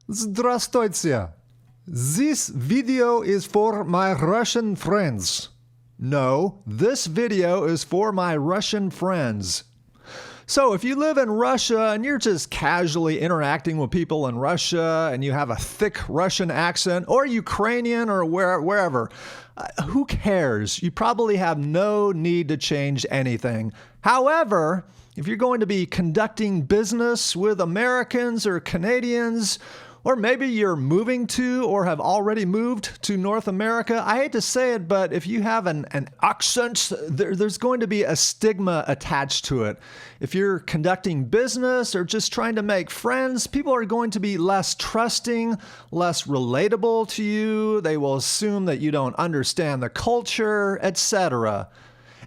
Здравствуйте. This video is for my Russian friends. No, this video is for my Russian friends. So if you live in Russia and you're just casually interacting with people in Russia and you have a thick Russian accent, or Ukrainian or wherever, who cares? You probably have no need to change anything. However, if you're going to be conducting business with Americans or Canadians, or maybe you're moving to or have already moved to North America, I hate to say it, but if you have an accent, there's going to be a stigma attached to it. If you're conducting business or just trying to make friends, people are going to be less trusting, less relatable to you. They will assume that you don't understand the culture, etc.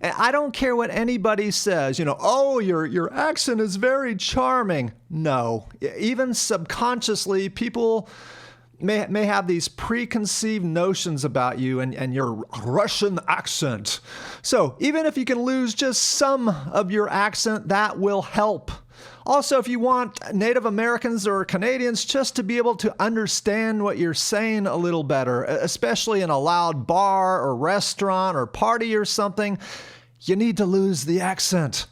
And I don't care what anybody says, oh, your accent is very charming. No, even subconsciously, people may have these preconceived notions about you and your Russian accent. So even if you can lose just some of your accent, that will help. Also, if you want Native Americans or Canadians just to be able to understand what you're saying a little better, especially in a loud bar or restaurant or party or something, you need to lose the accent.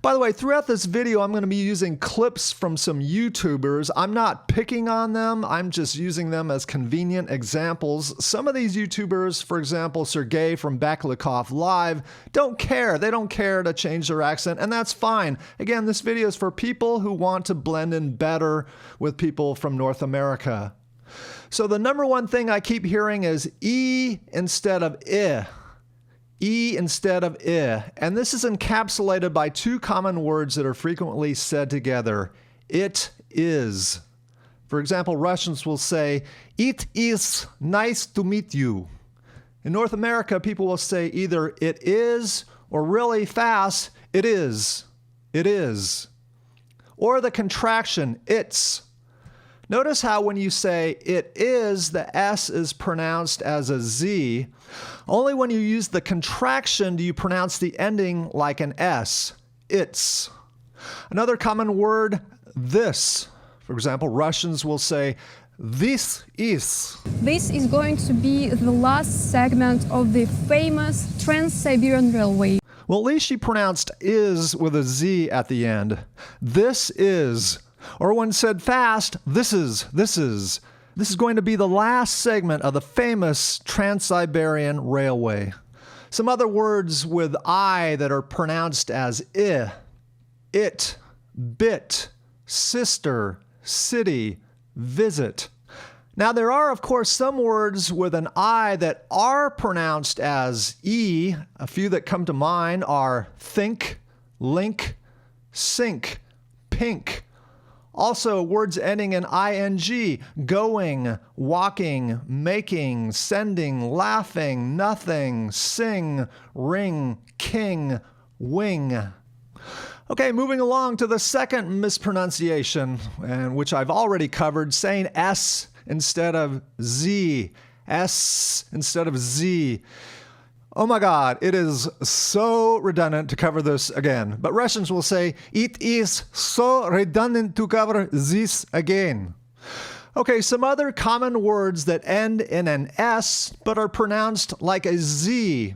By the way, throughout this video, I'm going to be using clips from some YouTubers. I'm not picking on them. I'm just using them as convenient examples. Some of these YouTubers, for example, Sergey from Baklikov Live, don't care. They don't care to change their accent, and that's fine. Again, this video is for people who want to blend in better with people from North America. So the number one thing I keep hearing is E instead of I. E instead of I. And this is encapsulated by two common words that are frequently said together. It is. For example, Russians will say, "It is nice to meet you." In North America, people will say either "it is" or really fast, "it is." It is. Or the contraction, "it's." Notice how when you say "it is," the S is pronounced as a Z. Only when you use the contraction do you pronounce the ending like an S. It's. Another common word, this. For example, Russians will say, "This is." This is going to be the last segment of the famous Trans-Siberian Railway. Well, at least she pronounced is with a Z at the end. This is. Or when said fast, this is. This is going to be the last segment of the famous Trans-Siberian Railway. Some other words with I that are pronounced as I. It, bit, sister, city, visit. Now there are, of course, some words with an I that are pronounced as E. A few that come to mind are think, link, sink, pink. Also, words ending in ing, going, walking, making, sending, laughing, nothing, sing, ring, king, wing. Okay, moving along to the second mispronunciation, and which I've already covered, saying S instead of Z. S instead of Z. Oh my God, it is so redundant to cover this again. But Russians will say, "It is so redundant to cover this again." Okay, some other common words that end in an S but are pronounced like a Z.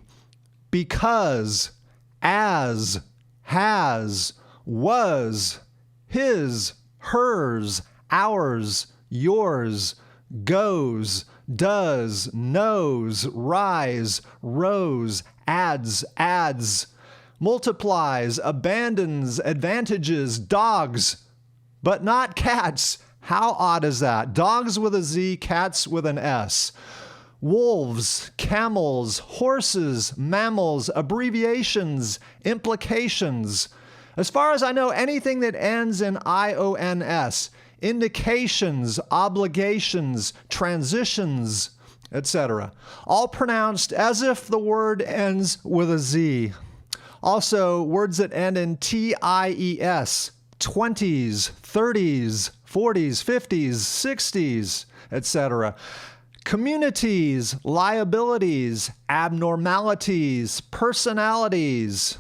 Because, as, has, was, his, hers, ours, yours, goes, does, knows, rise, rose, adds, multiplies, abandons, advantages, dogs, but not cats. How odd is that? Dogs with a Z, cats with an S. Wolves, camels, horses, mammals, abbreviations, implications. As far as I know, anything that ends in IONS, indications, obligations, transitions, etc. All pronounced as if the word ends with a Z. Also, words that end in TIES, 20s, 30s, 40s, 50s, 60s, etc. Communities, liabilities, abnormalities, personalities.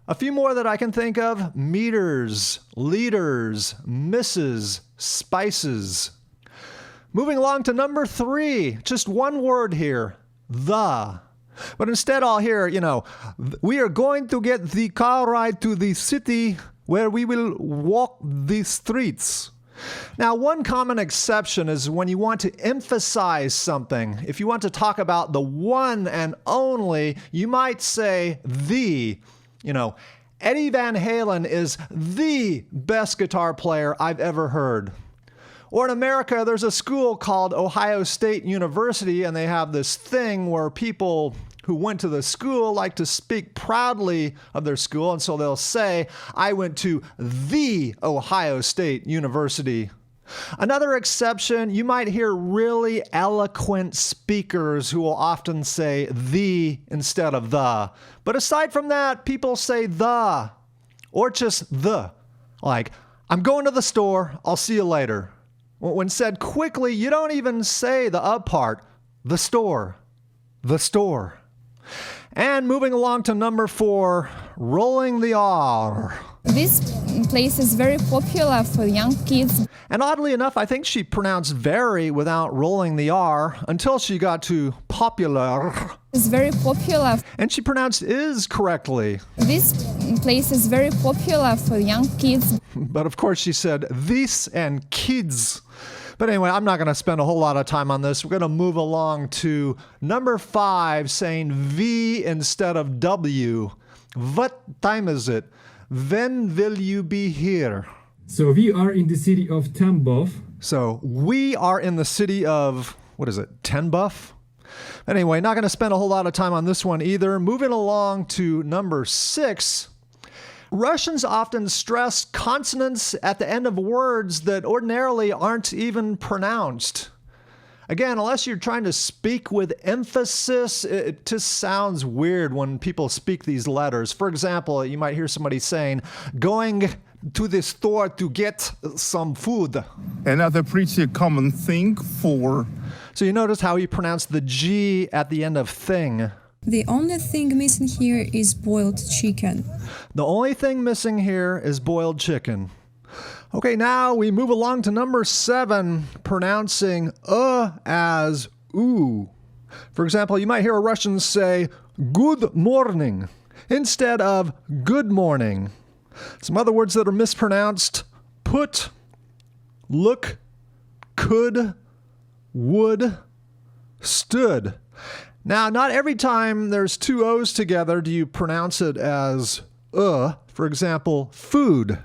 A few more that I can think of: meters, liters, misses, spices. Moving along to number 3, just one word here, the. But instead I'll hear, we are going to get the car ride to the city where we will walk the streets. Now, one common exception is when you want to emphasize something. If you want to talk about the one and only, you might say the. Eddie Van Halen is the best guitar player I've ever heard. Or in America, there's a school called Ohio State University, and they have this thing where people who went to the school like to speak proudly of their school, and so they'll say, I went to the Ohio State University. Another exception, you might hear really eloquent speakers who will often say the instead of the. But aside from that, people say the, or just the. Like, I'm going to the store, I'll see you later. When said quickly, you don't even say the part, the store, the store. And moving along to number 4, rolling the R. This place is very popular for young kids. And oddly enough, I think she pronounced very without rolling the R until she got to popular. It's very popular. And she pronounced is correctly. This place is very popular for young kids. But of course she said this and kids. But anyway, I'm not going to spend a whole lot of time on this. We're going to move along to number 5, saying V instead of W. What time is it? When will you be here? So we are in the city of Tambov. So we are in the city of, Tenbuff? Anyway, not going to spend a whole lot of time on this one either. Moving along to number 6. Russians often stress consonants at the end of words that ordinarily aren't even pronounced. Again, unless you're trying to speak with emphasis, it just sounds weird when people speak these letters. For example, you might hear somebody saying, going to the store to get some food. Another pretty common thing for... So you notice how he pronounced the G at the end of thing. The only thing missing here is boiled chicken. The only thing missing here is boiled chicken. Okay, now we move along to number 7, pronouncing as oo. For example, you might hear a Russian say good morning instead of good morning. Some other words that are mispronounced: put, look, could, would, stood. Now, not every time there's 2 O's together do you pronounce it as for example, food.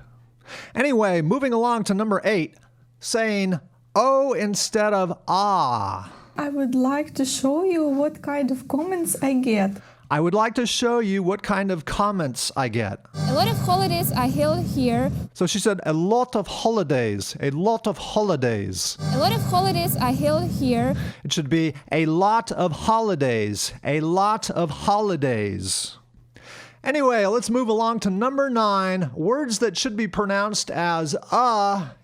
Anyway, moving along to number 8, saying O instead of ah. I would like to show you what kind of comments I get. I would like to show you what kind of comments I get. A lot of holidays are held here. So she said a lot of holidays, a lot of holidays. A lot of holidays are held here. It should be a lot of holidays, a lot of holidays. Anyway, let's move along to number 9, words that should be pronounced as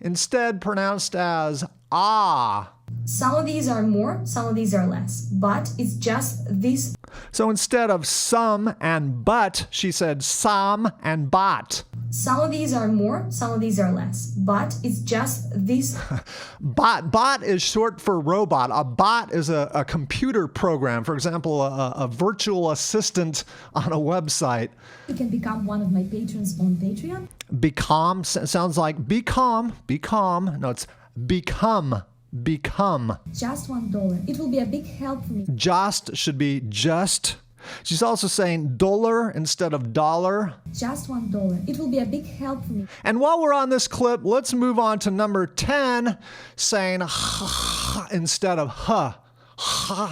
instead pronounced as ah. Some of these are more, some of these are less, but it's just this. So instead of some and but, she said some and but. Some of these are more, some of these are less, but it's just this. Bot is short for robot. A bot is a computer program. For example, a virtual assistant on a website. You can become one of my patrons on Patreon. Become sounds like become. No, it's become. Become. Just $1. It will be a big help for me. Just should be just. She's also saying dollar instead of dollar. Just $1. It will be a big help for me. And while we're on this clip, let's move on to number 10, saying instead of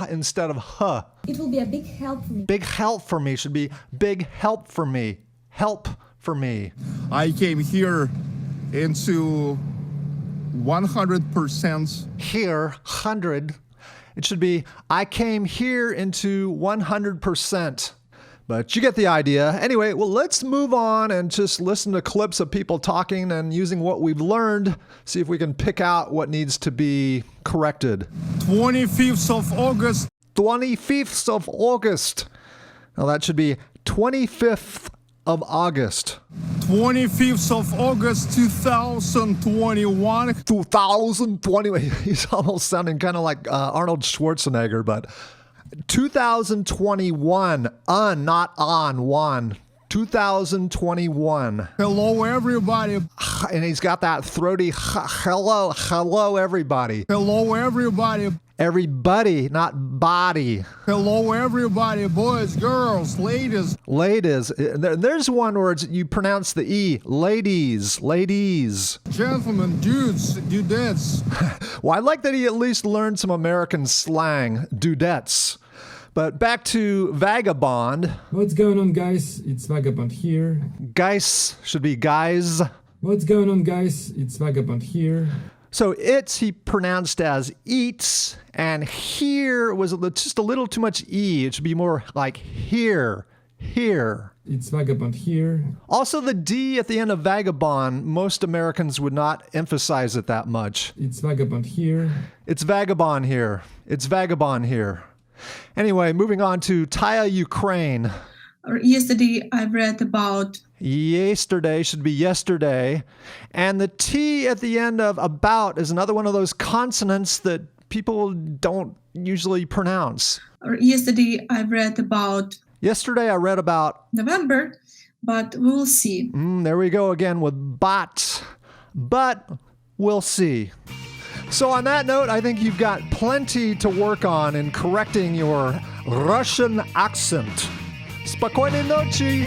instead of It will be a big help for me. Big help for me should be big help for me. Help for me. I came here into 100%. Here, 100. It should be, I came here into 100%. But you get the idea. Anyway, well, let's move on and just listen to clips of people talking and using what we've learned, see if we can pick out what needs to be corrected. 25th of August. 25th of August. Now that should be 25th of August. 25th of August 2021. 2020. He's almost sounding kind of like Arnold Schwarzenegger, but 2021. Not on, one. 2021. Hello, everybody. And he's got that throaty hello, everybody. Hello, everybody. Everybody, not body. Hello, everybody. Boys, girls, ladies. Ladies. There's one where you pronounce the E. Ladies. Ladies. Gentlemen, dudes, dudettes. Well, I like that he at least learned some American slang. Dudettes. But back to vagabond. What's going on, guys? It's Vagabond here. Guys should be guys. What's going on, guys? It's Vagabond here. So it's he pronounced as eats, and here was just a little too much E. It should be more like here, here. It's Vagabond here. Also, the D at the end of vagabond, most Americans would not emphasize it that much. It's Vagabond here. It's vagabond here. It's vagabond here. Anyway, moving on to Taya, Ukraine. Yesterday I read about. Yesterday should be yesterday. And the T at the end of about is another one of those consonants that people don't usually pronounce. Yesterday I read about. Yesterday I read about November, but we'll see. There we go again with but we'll see. So on that note, I think you've got plenty to work on in correcting your Russian accent. Spokojnej noci!